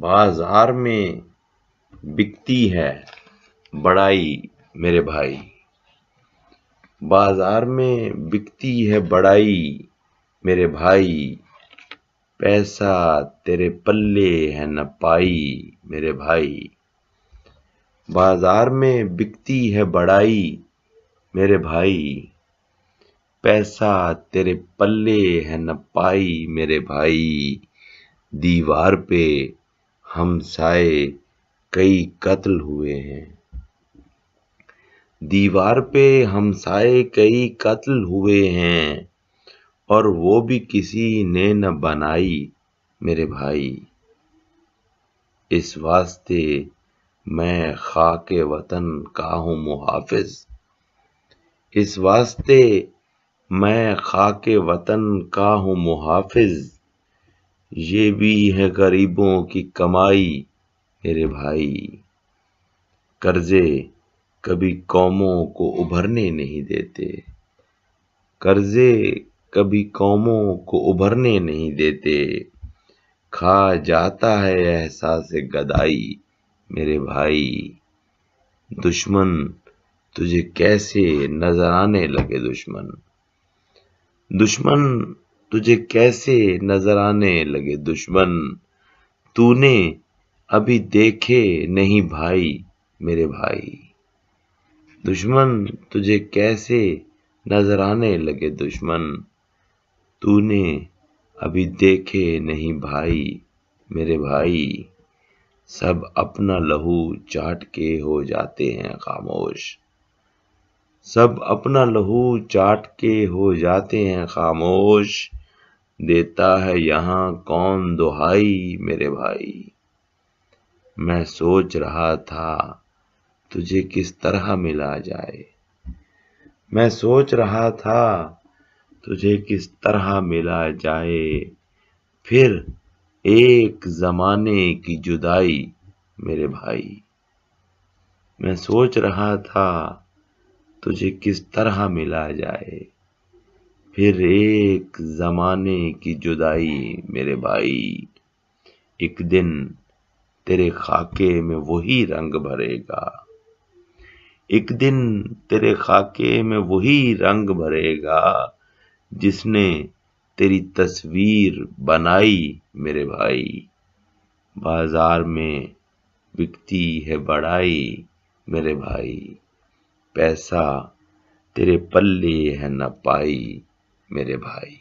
बाजार में बिकती है बड़ाई मेरे भाई। बाजार में बिकती है बड़ाई मेरे भाई। पैसा तेरे पल्ले है न पाई मेरे भाई। बाजार में बिकती है बड़ाई मेरे भाई। पैसा तेरे पल्ले है न पाई मेरे भाई। दीवार पे हमसाए कई कत्ल हुए हैं। दीवार पे हमसाए कई कत्ल हुए हैं और वो भी किसी ने न बनाई मेरे भाई। इस वास्ते मैं खाके वतन का हूँ मुहाफिज। इस वास्ते मैं खाके वतन का हूँ मुहाफिज। ये भी है गरीबों की कमाई मेरे भाई। कर्जे कभी कौमों को उभरने नहीं देते। कर्जे कभी कौमों को उभरने नहीं देते। खा जाता है एहसास गदाई मेरे भाई। दुश्मन तुझे कैसे नजर आने लगे दुश्मन। दुश्मन तुझे कैसे नजर आने लगे दुश्मन। तूने अभी देखे नहीं भाई मेरे भाई। दुश्मन तुझे कैसे नजर आने लगे दुश्मन। तूने अभी देखे नहीं भाई मेरे भाई। सब अपना लहू चाट के हो जाते हैं खामोश। सब अपना लहू चाट के हो जाते हैं खामोश। देता है यहाँ कौन दुहाई मेरे भाई। मैं सोच रहा था तुझे किस तरह मिला जाए। मैं सोच रहा था तुझे किस तरह मिला जाए। फिर एक जमाने की जुदाई मेरे भाई। मैं सोच रहा था तुझे किस तरह मिला जाए। फिर एक जमाने की जुदाई मेरे भाई। एक दिन तेरे खाके में वही रंग भरेगा। एक दिन तेरे खाके में वही रंग भरेगा जिसने तेरी तस्वीर बनाई मेरे भाई। बाजार में बिकती है बड़ाई मेरे भाई। पैसा तेरे पल्ले है न पाई मेरे भाई।